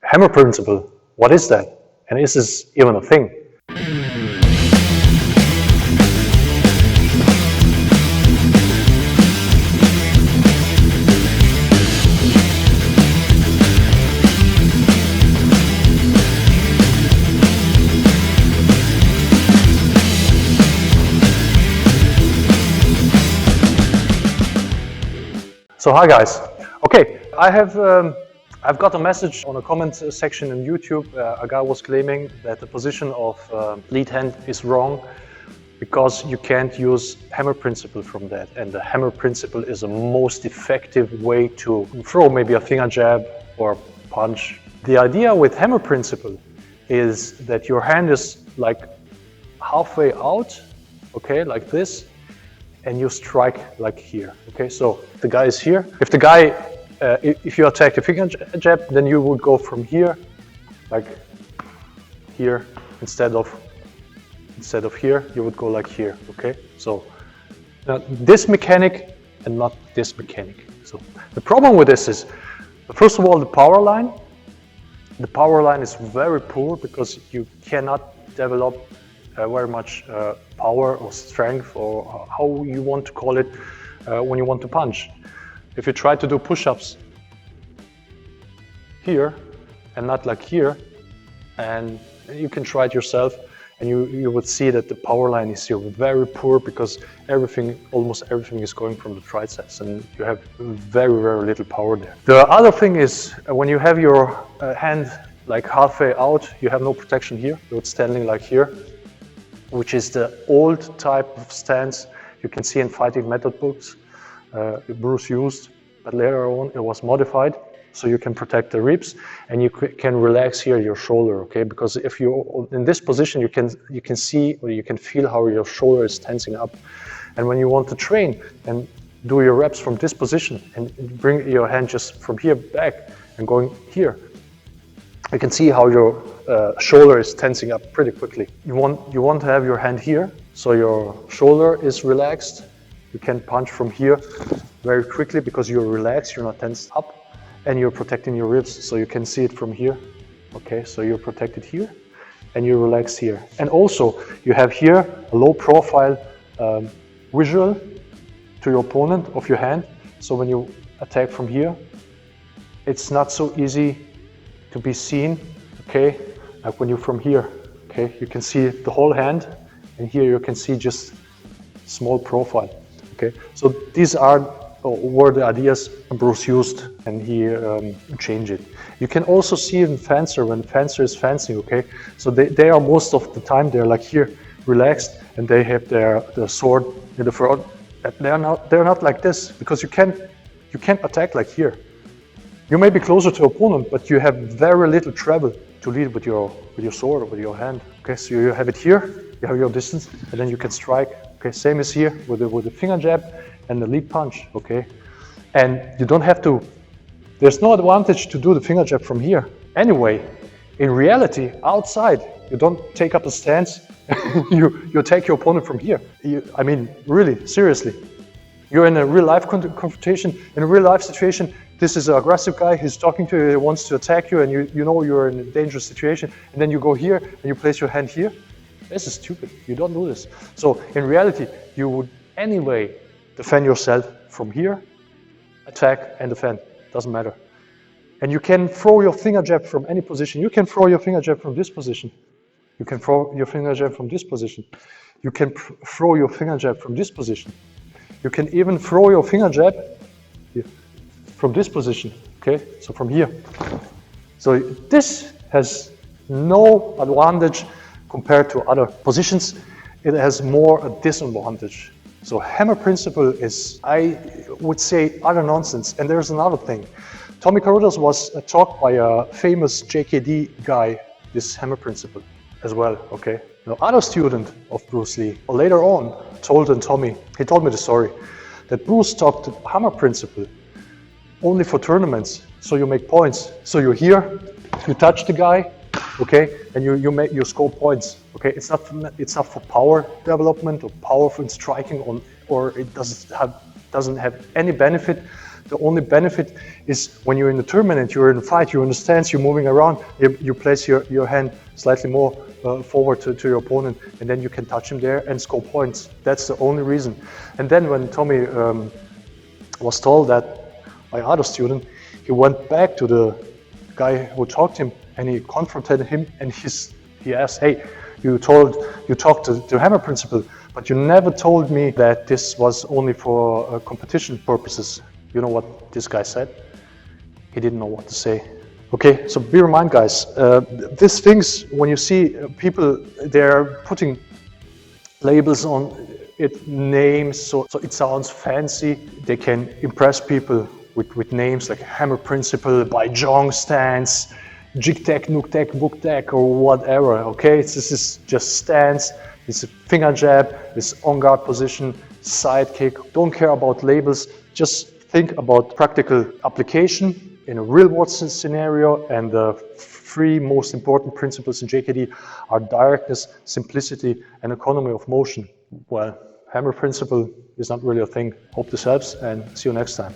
Hammer principle, what is that? And is this even a thing? So hi guys. Okay, I've got a message on a comment section in YouTube. A guy was claiming that the position of lead hand is wrong because you can't use hammer principle from that, and the hammer principle is the most effective way to throw maybe a finger jab or punch. The idea with hammer principle is that your hand is like halfway out, okay, like this, and you strike like here. Okay, so the guy is here. If you attack the finger jab, then you would go from here, like here, instead of here, you would go like here. Okay, so now this mechanic and not this mechanic. So the problem with this is, first of all, the power line. The power line is very poor because you cannot develop very much power or strength, or how you want to call it, when you want to punch. If you try to do push-ups here and not like here, and you can try it yourself, and you would see that the power line is here very poor because almost everything is going from the triceps, and you have very, very little power there. The other thing is, when you have your hand like halfway out, you have no protection here. You're standing like here, which is the old type of stance you can see in fighting method books. Bruce used, but later on it was modified so you can protect the ribs and you can relax here your shoulder, okay? Because if you're in this position, you can see or you can feel how your shoulder is tensing up. And when you want to train and do your reps from this position and bring your hand just from here back and going here, you can see how your shoulder is tensing up pretty quickly. You want to have your hand here, so your shoulder is relaxed. You can punch from here very quickly because you're relaxed, you're not tensed up, and you're protecting your ribs, so you can see it from here. Okay, so you're protected here, and you're relaxed here. And also, you have here a low profile visual to your opponent of your hand. So when you attack from here, it's not so easy to be seen, okay? Like when you're from here, okay? You can see the whole hand, and here you can see just small profile, okay? So these were the ideas Bruce used, and he changed it. You can also see in fencer, when fencer is fencing, okay? So they are most of the time, they're like here, relaxed, and they have their sword in the front. They're not like this, because you can't attack like here. You may be closer to opponent, but you have very little travel to lead with your sword or with your hand. Okay, so you have it here, you have your distance, and then you can strike. Okay, same as here with the finger jab and the lead punch. Okay, and you don't have to. There's no advantage to do the finger jab from here. Anyway, in reality, outside, you don't take up a stance. you attack your opponent from here. I mean, really, seriously. You're in a real life confrontation, in a real life situation. This is an aggressive guy, he's talking to you, he wants to attack you, and you know you're in a dangerous situation, and then you go here and you place your hand here. This is stupid, you don't do this. So in reality, you would anyway defend yourself from here, attack and defend, doesn't matter. And you can throw your finger jab from any position. You can throw your finger jab from this position. You can throw your finger jab from this position. You can throw your finger jab from this position. You can even throw your finger jab here, from this position, okay? So from here. So this has no advantage compared to other positions. It has more a disadvantage. So hammer principle is, I would say, utter nonsense. And there's another thing. Tommy Carruthers was taught by a famous JKD guy, this hammer principle as well, okay? Now, other student of Bruce Lee, later on, told me the story, that Bruce taught the hammer principle only for tournaments, so you make points. So you're here, you touch the guy, okay, and you score points, okay. It's not for power development or powerful striking, or it doesn't have any benefit The only benefit is when you're in the tournament, you're in a fight, you're in the stance, you're moving around, you place your hand slightly more forward to your opponent, and then you can touch him there and score points. That's the only reason. And then when Tommy was told that by other student, he went back to the guy who talked to him and he confronted him, and he asked, hey, you talked to hammer principle, but you never told me that this was only for competition purposes. You know what this guy said? He didn't know what to say. Okay, so be reminded, guys, these things, when you see people, they're putting labels on it, names, so it sounds fancy. They can impress people with names like hammer principle, by Jong stance, jig tech, nook tech, book tech, or whatever. Okay, this is just stance, it's a finger jab, it's on guard position, side kick. Don't care about labels, just think about practical application in a real world scenario. And the three most important principles in JKD are directness, simplicity, and economy of motion. Well, hammer principle is not really a thing. Hope this helps, and see you next time.